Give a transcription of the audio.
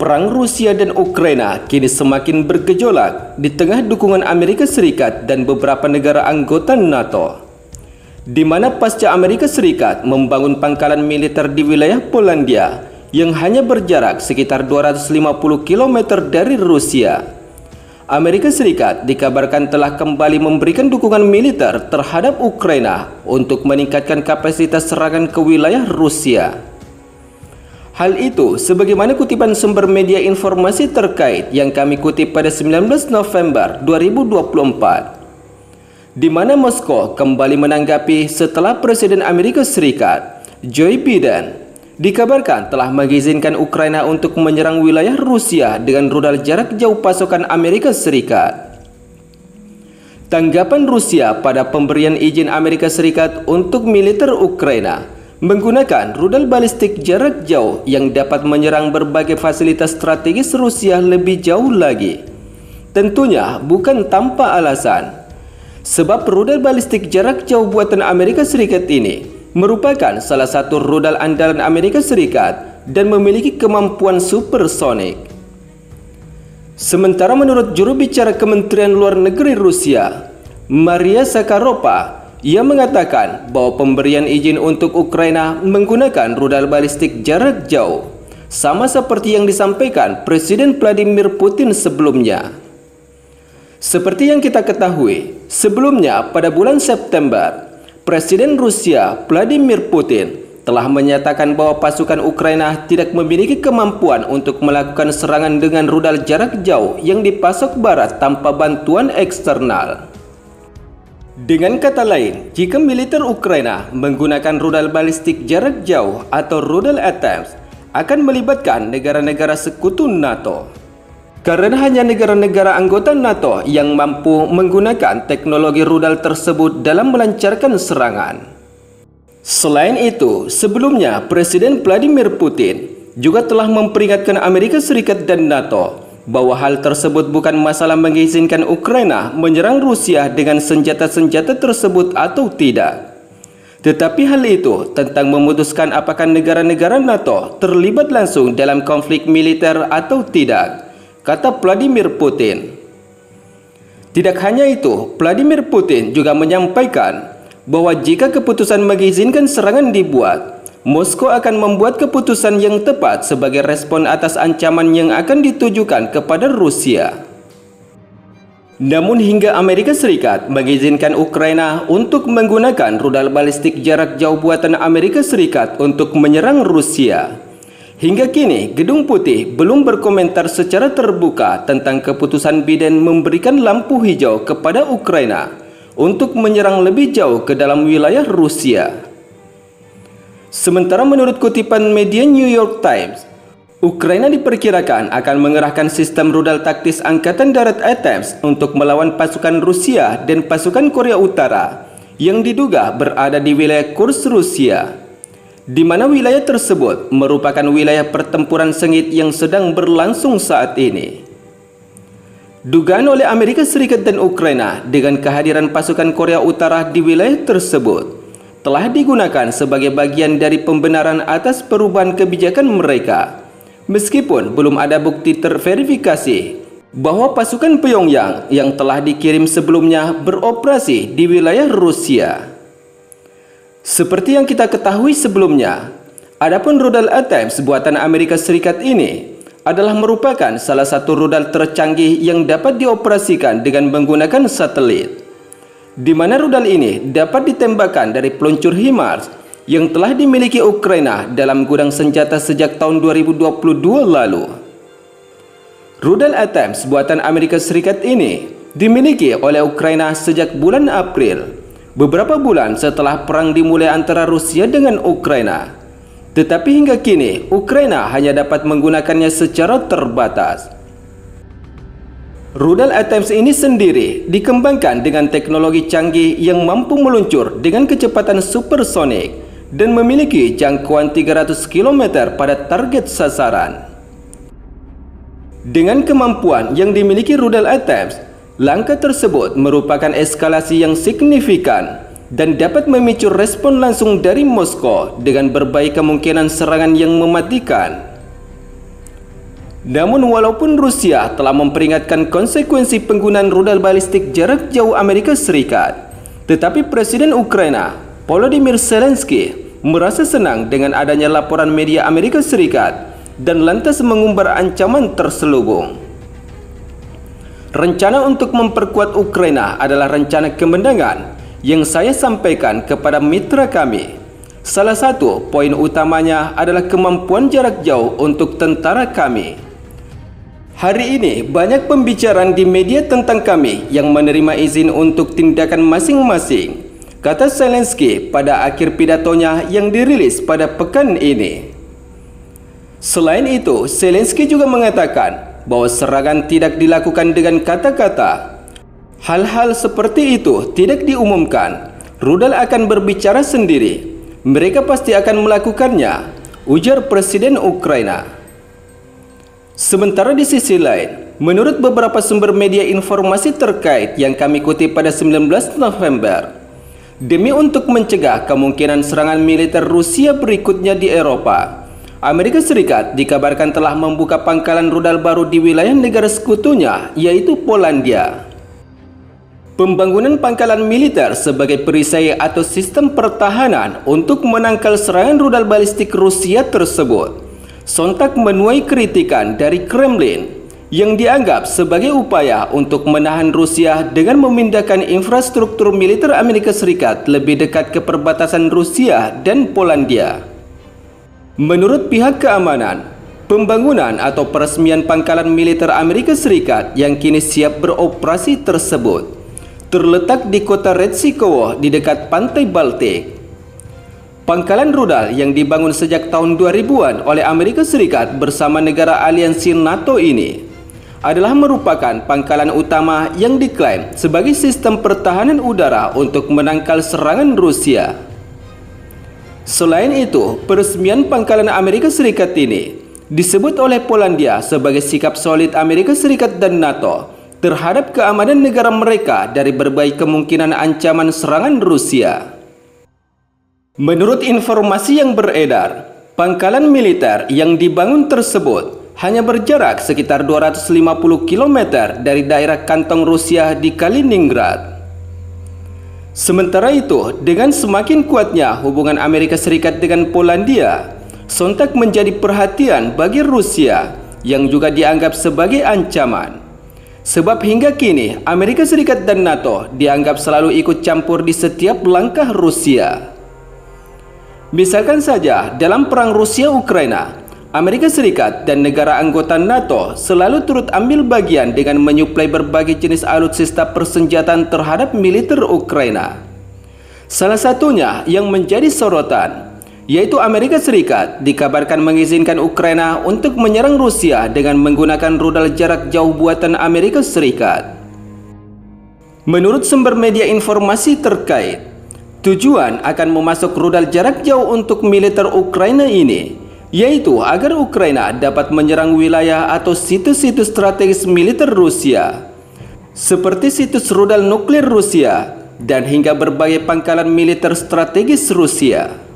Perang Rusia dan Ukraina kini semakin bergejolak di tengah dukungan Amerika Serikat dan beberapa negara anggota NATO, di mana pasca Amerika Serikat membangun pangkalan militer di wilayah Polandia yang hanya berjarak sekitar 250 km dari Rusia. Amerika Serikat dikabarkan telah kembali memberikan dukungan militer terhadap Ukraina untuk meningkatkan kapasitas serangan ke wilayah Rusia. Hal itu sebagaimana kutipan sumber media informasi terkait yang kami kutip pada 19 November 2024, di mana Moskow kembali menanggapi setelah Presiden Amerika Serikat Joe Biden dikabarkan telah mengizinkan Ukraina untuk menyerang wilayah Rusia dengan rudal jarak jauh pasokan Amerika Serikat. Tanggapan Rusia pada pemberian izin Amerika Serikat untuk militer Ukraina menggunakan rudal balistik jarak jauh yang dapat menyerang berbagai fasilitas strategis Rusia lebih jauh lagi, tentunya bukan tanpa alasan. Sebab rudal balistik jarak jauh buatan Amerika Serikat ini merupakan salah satu rudal andalan Amerika Serikat dan memiliki kemampuan supersonik. Sementara menurut juru bicara Kementerian Luar Negeri Rusia, Maria Zakharova, ia mengatakan bahwa pemberian izin untuk Ukraina menggunakan rudal balistik jarak jauh sama seperti yang disampaikan Presiden Vladimir Putin sebelumnya. Seperti yang kita ketahui, sebelumnya pada bulan September, Presiden Rusia Vladimir Putin telah menyatakan bahwa pasukan Ukraina tidak memiliki kemampuan untuk melakukan serangan dengan rudal jarak jauh yang dipasok barat tanpa bantuan eksternal. Dengan kata lain, jika militer Ukraina menggunakan rudal balistik jarak jauh atau rudal ATACMS, akan melibatkan negara-negara sekutu NATO. Karena hanya negara-negara anggota NATO yang mampu menggunakan teknologi rudal tersebut dalam melancarkan serangan. Selain itu, sebelumnya Presiden Vladimir Putin juga telah memperingatkan Amerika Serikat dan NATO bahwa hal tersebut bukan masalah mengizinkan Ukraina menyerang Rusia dengan senjata-senjata tersebut atau tidak, tetapi hal itu tentang memutuskan apakah negara-negara NATO terlibat langsung dalam konflik militer atau tidak, kata Vladimir Putin. Tidak hanya itu, Vladimir Putin juga menyampaikan bahwa jika keputusan mengizinkan serangan dibuat, Moskow akan membuat keputusan yang tepat sebagai respon atas ancaman yang akan ditujukan kepada Rusia. Namun hingga Amerika Serikat mengizinkan Ukraina untuk menggunakan rudal balistik jarak jauh buatan Amerika Serikat untuk menyerang Rusia, hingga kini Gedung Putih belum berkomentar secara terbuka tentang keputusan Biden memberikan lampu hijau kepada Ukraina untuk menyerang lebih jauh ke dalam wilayah Rusia. Sementara menurut kutipan media New York Times, Ukraina diperkirakan akan mengerahkan sistem rudal taktis Angkatan Darat ATACMS untuk melawan pasukan Rusia dan pasukan Korea Utara yang diduga berada di wilayah Kursk Rusia, di mana wilayah tersebut merupakan wilayah pertempuran sengit yang sedang berlangsung saat ini. Dugaan oleh Amerika Serikat dan Ukraina dengan kehadiran pasukan Korea Utara di wilayah tersebut telah digunakan sebagai bagian dari pembenaran atas perubahan kebijakan mereka, meskipun belum ada bukti terverifikasi bahwa pasukan Pyongyang yang telah dikirim sebelumnya beroperasi di wilayah Rusia. Seperti yang kita ketahui sebelumnya, adapun rudal ATACMS buatan Amerika Serikat ini adalah merupakan salah satu rudal tercanggih yang dapat dioperasikan dengan menggunakan satelit, di mana rudal ini dapat ditembakkan dari peluncur HIMARS yang telah dimiliki Ukraina dalam gudang senjata sejak tahun 2022 lalu. Rudal ATACMS buatan Amerika Serikat ini dimiliki oleh Ukraina sejak bulan April, beberapa bulan setelah perang dimulai antara Rusia dengan Ukraina. Tetapi hingga kini Ukraina hanya dapat menggunakannya secara terbatas. Rudal ATACMS ini sendiri dikembangkan dengan teknologi canggih yang mampu meluncur dengan kecepatan supersonik dan memiliki jangkauan 300 km pada target sasaran. Dengan kemampuan yang dimiliki rudal ATACMS, langkah tersebut merupakan eskalasi yang signifikan dan dapat memicu respon langsung dari Moskow dengan berbagai kemungkinan serangan yang mematikan. Namun walaupun Rusia telah memperingatkan konsekuensi penggunaan rudal balistik jarak jauh Amerika Serikat, tetapi Presiden Ukraina, Volodymyr Zelensky, merasa senang dengan adanya laporan media Amerika Serikat dan lantas mengumbar ancaman terselubung. Rencana untuk memperkuat Ukraina adalah rencana kemenangan yang saya sampaikan kepada mitra kami. Salah satu poin utamanya adalah kemampuan jarak jauh untuk tentara kami. Hari ini banyak pembicaraan di media tentang kami yang menerima izin untuk tindakan masing-masing, kata Zelensky pada akhir pidatonya yang dirilis pada pekan ini. Selain itu, Zelensky juga mengatakan bahwa serangan tidak dilakukan dengan kata-kata. Hal-hal seperti itu tidak diumumkan. Rudal akan berbicara sendiri. Mereka pasti akan melakukannya, ujar Presiden Ukraina. Sementara di sisi lain, menurut beberapa sumber media informasi terkait yang kami kutip pada 19 November, demi untuk mencegah kemungkinan serangan militer Rusia berikutnya di Eropa, Amerika Serikat dikabarkan telah membuka pangkalan rudal baru di wilayah negara sekutunya, yaitu Polandia. Pembangunan pangkalan militer sebagai perisai atau sistem pertahanan untuk menangkal serangan rudal balistik Rusia tersebut sontak menuai kritikan dari Kremlin yang dianggap sebagai upaya untuk menahan Rusia dengan memindahkan infrastruktur militer Amerika Serikat lebih dekat ke perbatasan Rusia dan Polandia. Menurut pihak keamanan, pembangunan atau peresmian pangkalan militer Amerika Serikat yang kini siap beroperasi tersebut terletak di kota Redzikowo di dekat pantai Baltik. Pangkalan rudal yang dibangun sejak tahun 2000-an oleh Amerika Serikat bersama negara aliansi NATO ini adalah merupakan pangkalan utama yang diklaim sebagai sistem pertahanan udara untuk menangkal serangan Rusia. Selain itu, peresmian pangkalan Amerika Serikat ini disebut oleh Polandia sebagai sikap solid Amerika Serikat dan NATO terhadap keamanan negara mereka dari berbagai kemungkinan ancaman serangan Rusia. Menurut informasi yang beredar, pangkalan militer yang dibangun tersebut hanya berjarak sekitar 250 km dari daerah kantong Rusia di Kaliningrad. Sementara itu, dengan semakin kuatnya hubungan Amerika Serikat dengan Polandia, sontak menjadi perhatian bagi Rusia yang juga dianggap sebagai ancaman. Sebab hingga kini Amerika Serikat dan NATO dianggap selalu ikut campur di setiap langkah Rusia. Misalkan saja dalam perang Rusia-Ukraina, Amerika Serikat dan negara anggota NATO selalu turut ambil bagian dengan menyuplai berbagai jenis alutsista persenjataan terhadap militer Ukraina. Salah satunya yang menjadi sorotan, yaitu Amerika Serikat dikabarkan mengizinkan Ukraina untuk menyerang Rusia dengan menggunakan rudal jarak jauh buatan Amerika Serikat. Menurut sumber media informasi terkait, tujuan akan memasok rudal jarak jauh untuk militer Ukraina ini, yaitu agar Ukraina dapat menyerang wilayah atau situs-situs strategis militer Rusia, seperti situs rudal nuklir Rusia dan hingga berbagai pangkalan militer strategis Rusia.